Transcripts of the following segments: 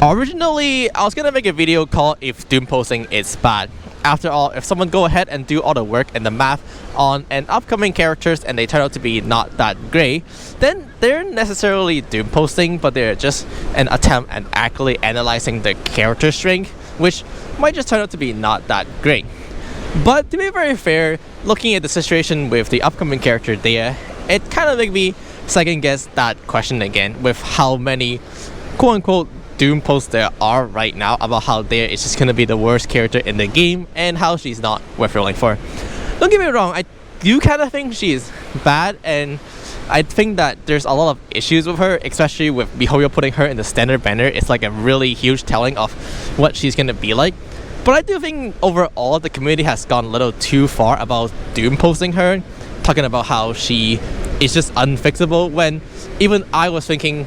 Originally, I was gonna make a video called If Doom Posting is Bad. After all, if someone go ahead and do all the work and the math on an upcoming characters and they turn out to be not that great, then they're necessarily doom posting, but they're just an attempt at actually analyzing the character strength, which might just turn out to be not that great. But to be very fair, looking at the situation with the upcoming character DEHYA, it kind of made me second guess that question again with how many quote-unquote doom posts there are right now about how DEHYA is just gonna be the worst character in the game and how she's not worth rolling for. Don't get me wrong, I do kind of think she's bad, and I think that there's a lot of issues with her, especially with DEHYA putting her in the standard banner. It's like a really huge telling of what she's gonna be like. But I do think overall the community has gone a little too far about doom posting her, talking about how she is just unfixable, when even I was thinking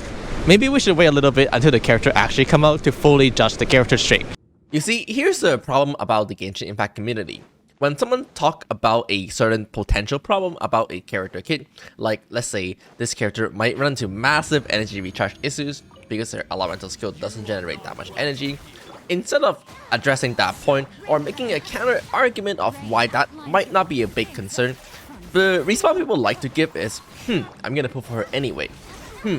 maybe we should wait a little bit until the character actually come out to fully judge the character straight. You see, here's the problem about the Genshin Impact community. When someone talk about a certain potential problem about a character kit, like let's say this character might run into massive energy recharge issues because their elemental skill doesn't generate that much energy, instead of addressing that point or making a counter argument of why that might not be a big concern, the response people like to give is, I'm gonna pull for her anyway.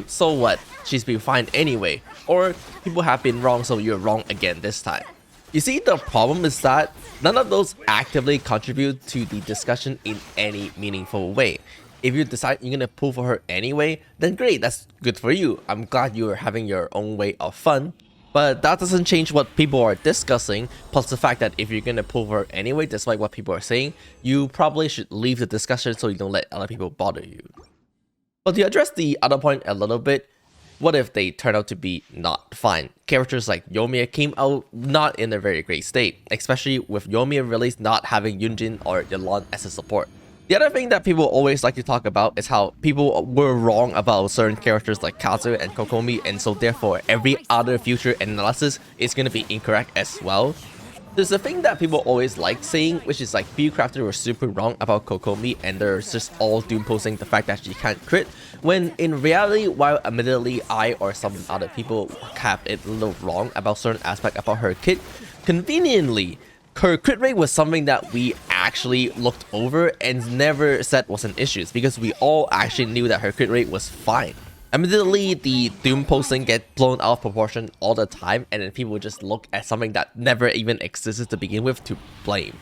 So what? She's been fine anyway. Or people have been wrong, so you're wrong again this time. You see, the problem is that none of those actively contribute to the discussion in any meaningful way. If you decide you're gonna pull for her anyway, then great, that's good for you. I'm glad you're having your own way of fun. But that doesn't change what people are discussing, plus the fact that if you're gonna pull for her anyway, despite what people are saying, you probably should leave the discussion so you don't let other people bother you. But to address the other point a little bit, what if they turn out to be not fine? Characters like Yoimiya came out not in a very great state, especially with Yoimiya release not having Yunjin or Yelan as a support. The other thing that people always like to talk about is how people were wrong about certain characters like Kazu and Kokomi, and so therefore every other future analysis is going to be incorrect as well. There's a thing that people always like saying, which is like Crafters were super wrong about Kokomi and they're just all doom posting the fact that she can't crit, when in reality, while admittedly I or some other people have it a little wrong about certain aspect about her kit, conveniently her crit rate was something that we actually looked over and never said was an issue, because we all actually knew that her crit rate was fine. Admittedly, the doom posting get blown out of proportion all the time, and then people just look at something that never even existed to begin with to blame.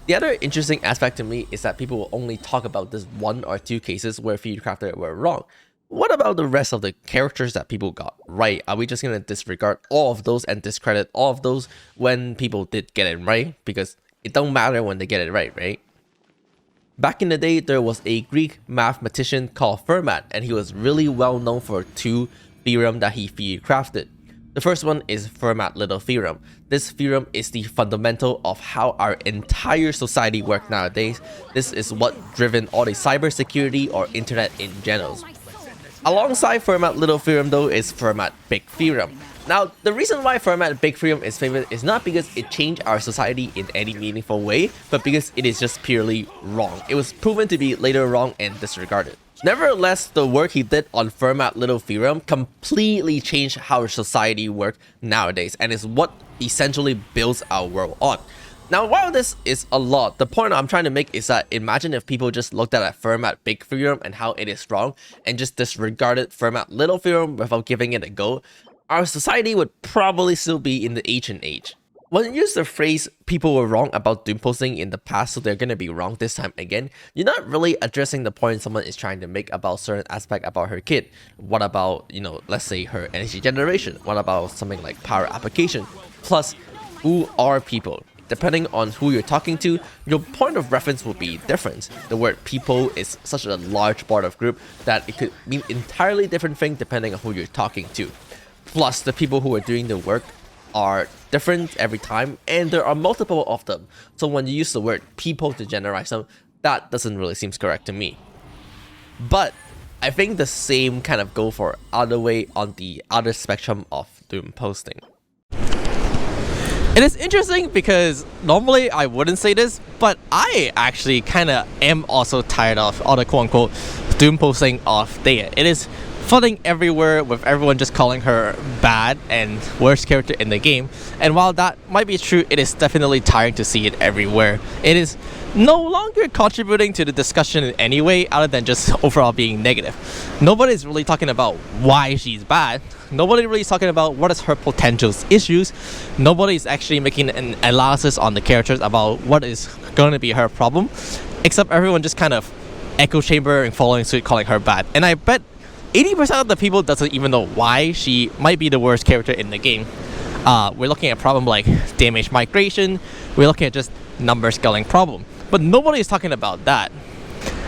The other interesting aspect to me is that people will only talk about this one or two cases where Crafters were wrong. What about the rest of the characters that people got right? Are we just gonna disregard all of those and discredit all of those when people did get it right? Because it don't matter when they get it right, right? Back in the day, there was a Greek mathematician called Fermat, and he was really well known for two theorems that he crafted. The first one is Fermat-Little theorem. This theorem is the fundamental of how our entire society works nowadays. This is what driven all the cybersecurity or internet in general. Alongside Fermat-Little theorem though is Fermat-Big theorem. Now, the reason why Fermat-Big theorem is famous is not because it changed our society in any meaningful way, but because it is just purely wrong. It was proven to be later wrong and disregarded. Nevertheless, the work he did on Fermat-Little theorem completely changed how society works nowadays, and is what essentially builds our world on. Now, while this is a lot, the point I'm trying to make is that imagine if people just looked at a Fermat-Big theorem and how it is wrong, and just disregarded Fermat-Little theorem without giving it a go, our society would probably still be in the ancient age. When you use the phrase people were wrong about doom posting in the past, so they're gonna be wrong this time again, you're not really addressing the point someone is trying to make about certain aspect about her kit. What about, let's say her energy generation? What about something like power application? Plus, who are people? Depending on who you're talking to, your point of reference will be different. The word people is such a large part of group that it could mean entirely different thing depending on who you're talking to. Plus, the people who are doing the work are different every time, and there are multiple of them. So when you use the word people to generalize them, that doesn't really seem correct to me. But I think the same kind of go for other way on the other spectrum of doom posting. It is interesting because normally I wouldn't say this, but I actually kind of am also tired of all the quote-unquote doom posting of DEHYA. It is flooding everywhere with everyone just calling her bad and worst character in the game. And while that might be true, it is definitely tiring to see it everywhere. It is no longer contributing to the discussion in any way other than just overall being negative. Nobody's really talking about why she's bad. Nobody really is talking about what is her potential issues. Nobody's actually making an analysis on the characters about what is going to be her problem, except everyone just kind of echo chamber and following suit calling her bad. And I bet 80% of the people doesn't even know why she might be the worst character in the game. We're looking at problem like damage migration, we're looking at just number scaling problem, but nobody is talking about that.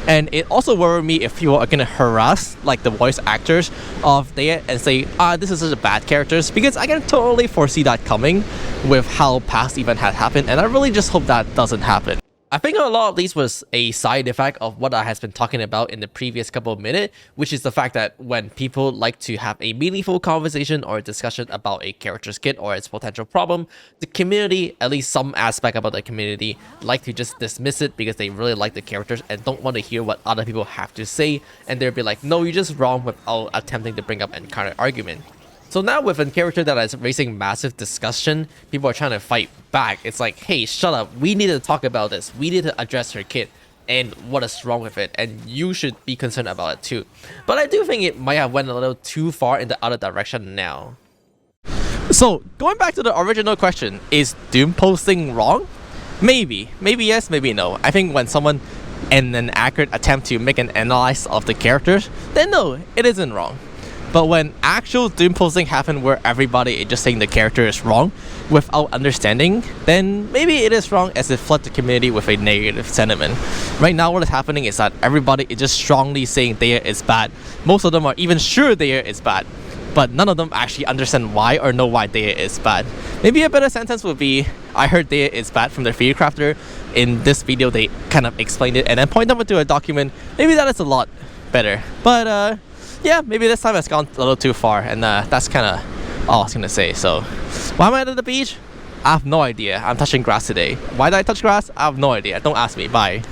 And it also worries me if people are gonna harass like the voice actors of DEHYA and say, this is such a bad characters, because I can totally foresee that coming with how past event had happened, and I really just hope that doesn't happen. I think a lot of these was a side effect of what I has been talking about in the previous couple of minutes, which is the fact that when people like to have a meaningful conversation or discussion about a character's kit or its potential problem, the community, at least some aspect about the community, like to just dismiss it because they really like the characters and don't want to hear what other people have to say, and they'll be like, no, you're just wrong, without attempting to bring up an counter argument. So now with a character that is raising massive discussion, people are trying to fight back. It's like, hey, shut up, we need to talk about this, we need to address her kit and what is wrong with it, and you should be concerned about it too. But I do think it might have went a little too far in the other direction now. So going back to the original question, is doom posting wrong? Maybe yes, maybe no. I think when someone in an accurate attempt to make an analysis of the characters, then no, it isn't wrong. But when actual doom posting happen where everybody is just saying the character is wrong without understanding, then maybe it is wrong as it flood the community with a negative sentiment. Right now what is happening is that everybody is just strongly saying DEHYA is bad. Most of them are even sure DEHYA is bad, but none of them actually understand why or know why DEHYA is bad. Maybe a better sentence would be, I heard DEHYA is bad from the video crafter. In this video they kind of explained it and then point them into a document. Maybe that is a lot better. But yeah, maybe this time it's gone a little too far, and that's kind of all I was gonna say. So, why am I at the beach? I have no idea. I'm touching grass today. Why did I touch grass? I have no idea. Don't ask me. Bye.